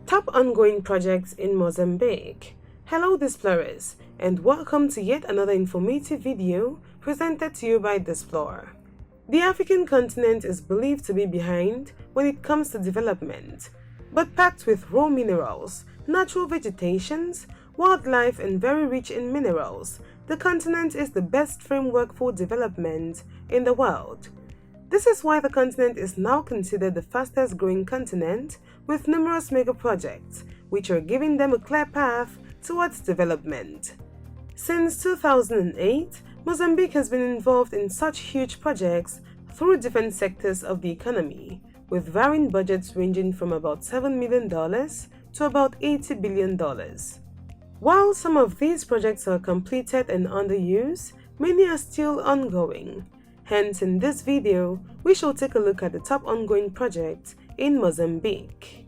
Top ongoing projects in Mozambique. Hello Displorers, and welcome to yet another informative video presented to you by Displore. The African continent is believed to be behind when it comes to development, but packed with raw minerals, natural vegetations, wildlife and very rich in minerals, the continent is the best framework for development in the world. This is why the continent is now considered the fastest growing continent, with numerous mega projects, which are giving them a clear path towards development. Since 2008, Mozambique has been involved in such huge projects through different sectors of the economy, with varying budgets ranging from about $7 million to about $80 billion. While some of these projects are completed and under use, many are still ongoing. Hence, in this video, we shall take a look at the top ongoing projects in Mozambique.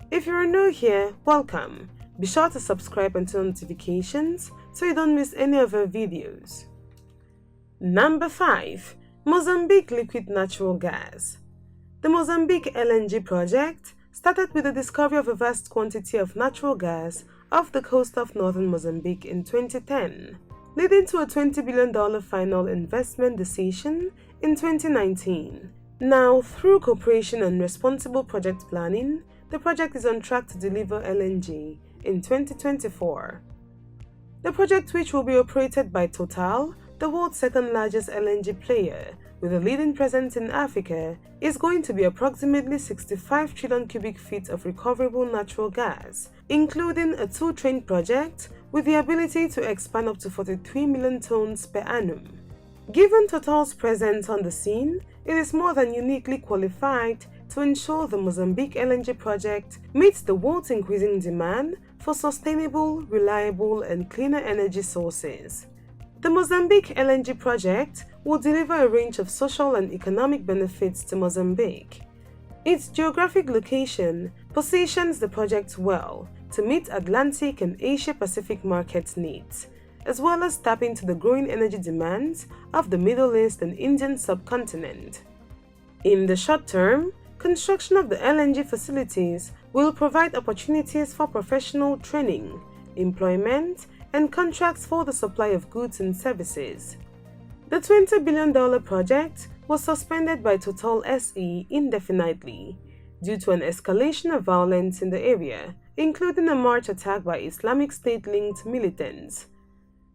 If you are new here, welcome. Be sure to subscribe and turn on notifications so you don't miss any of our videos. Number 5. Mozambique Liquid Natural Gas. The Mozambique LNG project started with the discovery of a vast quantity of natural gas off the coast of northern Mozambique in 2010. Leading to a $20 billion final investment decision in 2019. Now, through cooperation and responsible project planning, the project is on track to deliver LNG in 2024. The project, which will be operated by Total, the world's second largest LNG player, with a leading presence in Africa, is going to be approximately 65 trillion cubic feet of recoverable natural gas, including a 2-train project with the ability to expand up to 43 million tons per annum. Given Total's presence on the scene, it is more than uniquely qualified to ensure the Mozambique LNG project meets the world's increasing demand for sustainable, reliable, and cleaner energy sources. The Mozambique LNG project will deliver a range of social and economic benefits to Mozambique. Its geographic location positions the project well to meet Atlantic and Asia-Pacific market needs, as well as tap into the growing energy demands of the Middle East and Indian subcontinent. In the short term, construction of the LNG facilities will provide opportunities for professional training, employment, and contracts for the supply of goods and services. The $20 billion project was suspended by Total SE indefinitely due to an escalation of violence in the area, including a March attack by Islamic State-linked militants.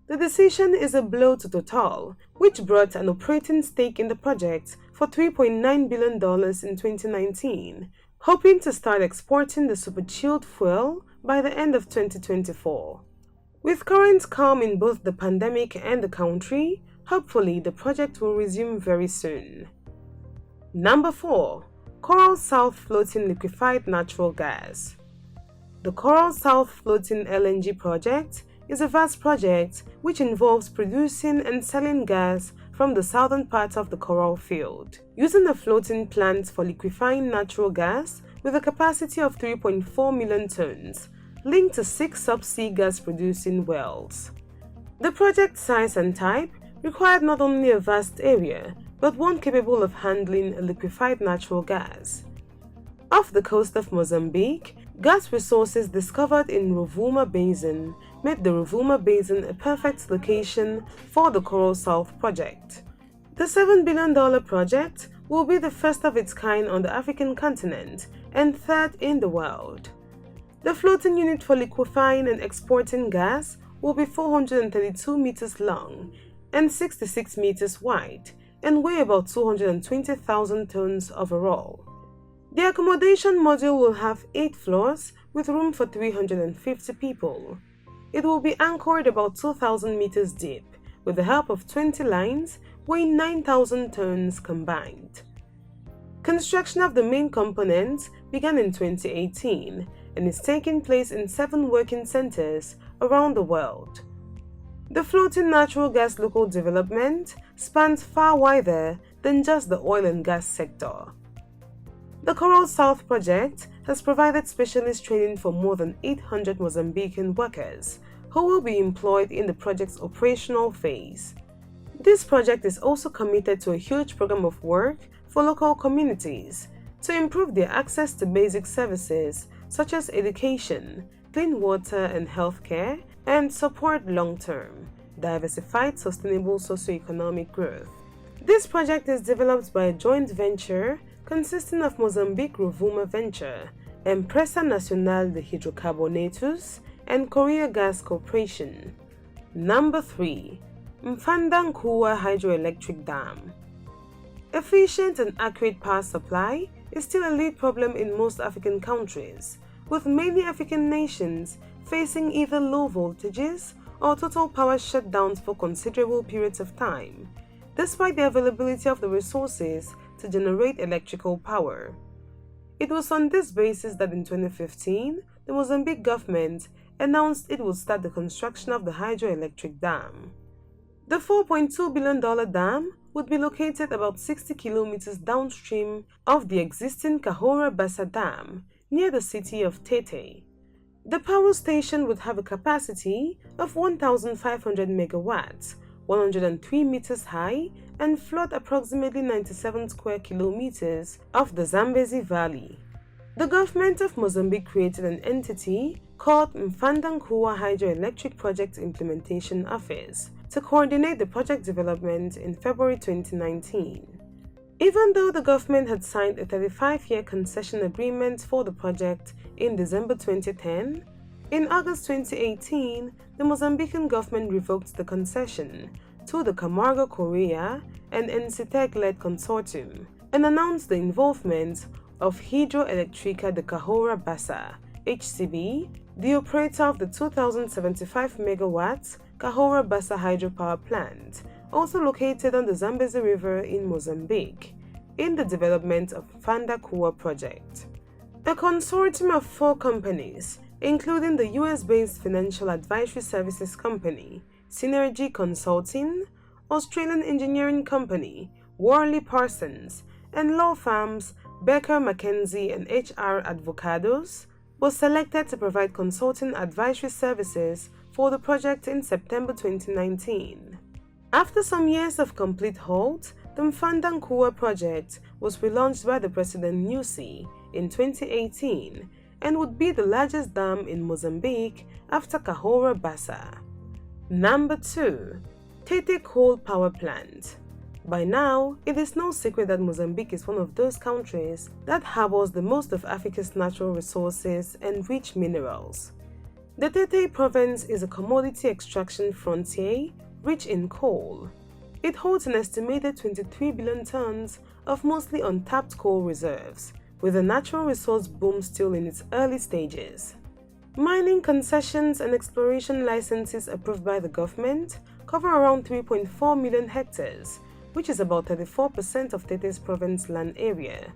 The decision is a blow to Total, which brought an operating stake in the project for $3.9 billion in 2019, hoping to start exporting the superchilled fuel by the end of 2024. With current calm in both the pandemic and the country, hopefully the project will resume very soon. Number 4. Coral South Floating Liquified Natural Gas. The Coral South Floating LNG project is a vast project which involves producing and selling gas from the southern part of the coral field, using a floating plant for liquefying natural gas with a capacity of 3.4 million tons, linked to 6 subsea gas-producing wells. The project size and type required not only a vast area, but one capable of handling a liquefied natural gas. Off the coast of Mozambique, gas resources discovered in Rovuma Basin made the Rovuma Basin a perfect location for the Coral South project. The $7 billion project will be the first of its kind on the African continent and third in the world. The floating unit for liquefying and exporting gas will be 432 meters long and 66 meters wide and weigh about 220,000 tons overall. The accommodation module will have 8 floors with room for 350 people. It will be anchored about 2,000 meters deep with the help of 20 lines weighing 9,000 tons combined. Construction of the main components began in 2018 and is taking place in 7 working centers around the world. The floating natural gas local development spans far wider than just the oil and gas sector. The Coral South project has provided specialist training for more than 800 Mozambican workers who will be employed in the project's operational phase. This project is also committed to a huge program of work for local communities to improve their access to basic services such as education, clean water and healthcare, and support long-term, diversified, sustainable socio-economic growth. This project is developed by a joint venture consisting of Mozambique Rovuma Venture, Empresa Nacional de Hidrocarbonetos, and Korea Gas Corporation. Number 3. Mphanda Nkuwa Hydroelectric Dam. Efficient and accurate power supply is still a lead problem in most African countries, with many African nations facing either low voltages or total power shutdowns for considerable periods of time, despite the availability of the resources to generate electrical power. It was on this basis that in 2015, the Mozambique government announced it would start the construction of the hydroelectric dam. The $4.2 billion dam would be located about 60 kilometers downstream of the existing Cahora Bassa Dam near the city of Tete. The power station would have a capacity of 1,500 megawatts, 103 meters high, and flood approximately 97 square kilometers of the Zambezi Valley. The government of Mozambique created an entity called Mphanda Nkuwa Hydroelectric Project Implementation Office to coordinate the project development in February 2019. Even though the government had signed a 35-year concession agreement for the project in December 2010, in August 2018, the Mozambican government revoked the concession to the Camargo Korea and NCTEC-led consortium and announced the involvement of Hydroelectrica de Cahora Bassa, HCB, the operator of the 2,075 megawatts Cahora Bassa hydropower plant, also located on the Zambezi River in Mozambique, in the development of Mphanda Nkuwa project. A consortium of 4 companies, including the US-based financial advisory services company, Synergy Consulting, Australian engineering company, Worley Parsons, and law firms Becker McKenzie and HR Advocados, was selected to provide consulting advisory services for the project in September 2019. After some years of complete halt, the Mphanda Nkuwa project was relaunched by the President Nyusi in 2018 and would be the largest dam in Mozambique after Cahora Bassa. Number 2. Tete Coal Power Plant. By now, it is no secret that Mozambique is one of those countries that harbors the most of Africa's natural resources and rich minerals. The Tete province is a commodity extraction frontier rich in coal. It holds an estimated 23 billion tons of mostly untapped coal reserves, with the natural resource boom still in its early stages. Mining concessions and exploration licenses approved by the government cover around 3.4 million hectares, which is about 34% of Tete's province land area.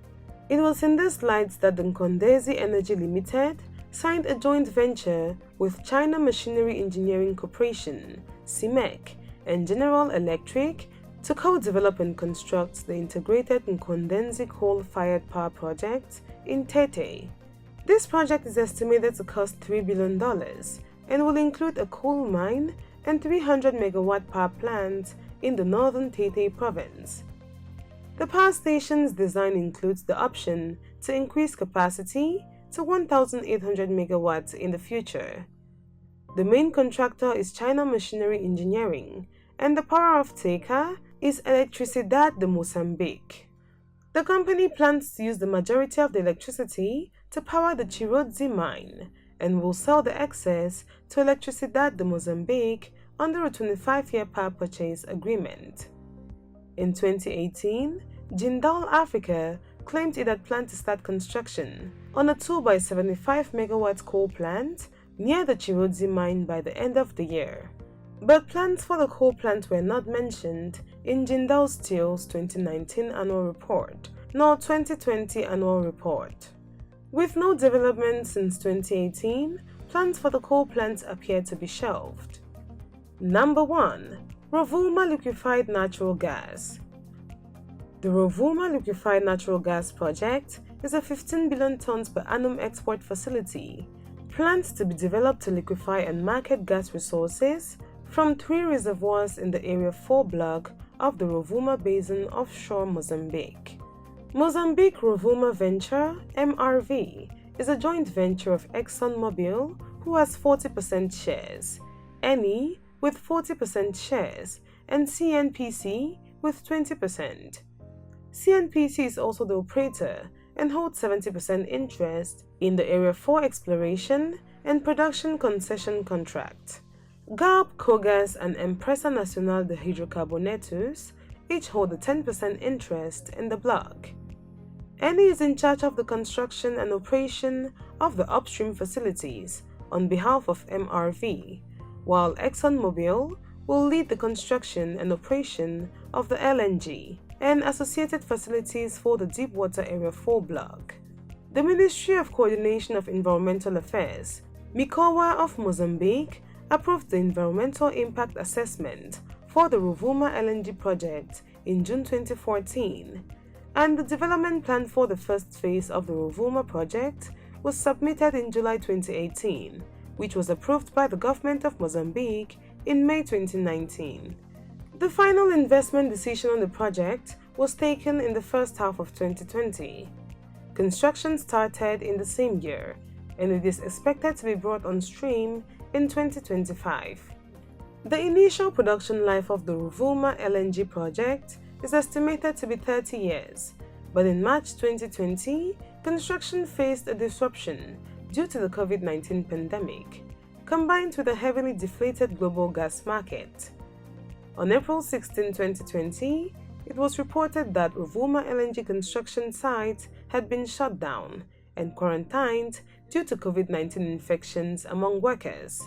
It was in this light that the Nkondezi Energy Limited signed a joint venture with China Machinery Engineering Corporation, CIMEC, and General Electric to co-develop and construct the integrated Nkondezi coal-fired power project in Tete. This project is estimated to cost $3 billion and will include a coal mine and 300 megawatt power plant in the northern Tete province. The power station's design includes the option to increase capacity to 1,800 megawatts in the future. The main contractor is China Machinery Engineering, and the power off-taker is Electricidad de Mozambique. The company plans to use the majority of the electricity to power the Chirodzi mine and will sell the excess to Electricidad de Mozambique under a 25-year power purchase agreement. In 2018, Jindal Africa claimed it had planned to start construction on a 2x75 megawatt coal plant near the Chirodzi mine by the end of the year. But plans for the coal plant were not mentioned in Jindal Steel's 2019 annual report, nor 2020 annual report. With no development since 2018, plans for the coal plant appear to be shelved. Number 1. Rovuma Liquified Natural Gas. The Rovuma Liquified Natural Gas project is a 15 billion tons per annum export facility, planned to be developed to liquefy and market gas resources from 3 reservoirs in the Area 4 block of the Rovuma Basin offshore Mozambique. Mozambique Rovuma Venture (MRV) is a joint venture of ExxonMobil, who has 40% shares, Eni with 40% shares, and CNPC with 20%. CNPC is also the operator and holds 70% interest in the Area 4 exploration and production concession contract. Galp, Cogas, and Empresa Nacional de Hidrocarbonetos each hold a 10% interest in the block. Eni is in charge of the construction and operation of the upstream facilities on behalf of MRV, while ExxonMobil will lead the construction and operation of the LNG and associated facilities for the Deepwater Area 4 block. The Ministry of Coordination of Environmental Affairs, Nkuwa of Mozambique, approved the environmental impact assessment for the Rovuma LNG project in June 2014, and the development plan for the first phase of the Rovuma project was submitted in July 2018, which was approved by the government of Mozambique in May 2019. The final investment decision on the project was taken in the first half of 2020. Construction started in the same year, and it is expected to be brought on stream in 2025. The initial production life of the Rovuma LNG project is estimated to be 30 years, but in March 2020, construction faced a disruption due to the COVID-19 pandemic, combined with a heavily deflated global gas market. On April 16, 2020, it was reported that Rovuma LNG construction site had been shut down and quarantined due to COVID-19 infections among workers.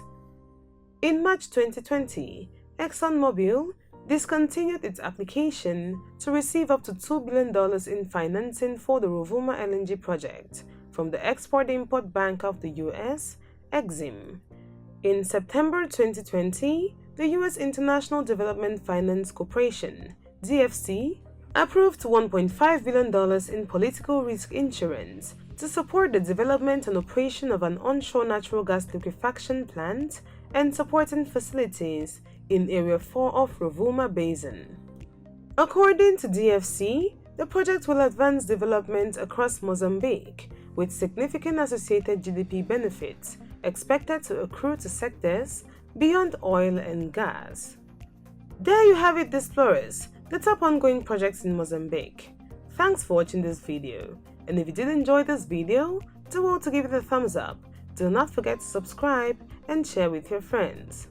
In March 2020, ExxonMobil discontinued its application to receive up to $2 billion in financing for the Rovuma LNG project from the Export-Import Bank of the US, EXIM. In September 2020, the U.S. International Development Finance Corporation, DFC, approved $1.5 billion in political risk insurance to support the development and operation of an onshore natural gas liquefaction plant and supporting facilities in Area 4 of Rovuma Basin. According to DFC, the project will advance development across Mozambique, with significant associated GDP benefits expected to accrue to sectors beyond oil and gas. There you have it, explorers, the top ongoing projects in Mozambique. Thanks for watching this video, and if you did enjoy this video, do well to give it a thumbs up. Do not forget to subscribe and share with your friends.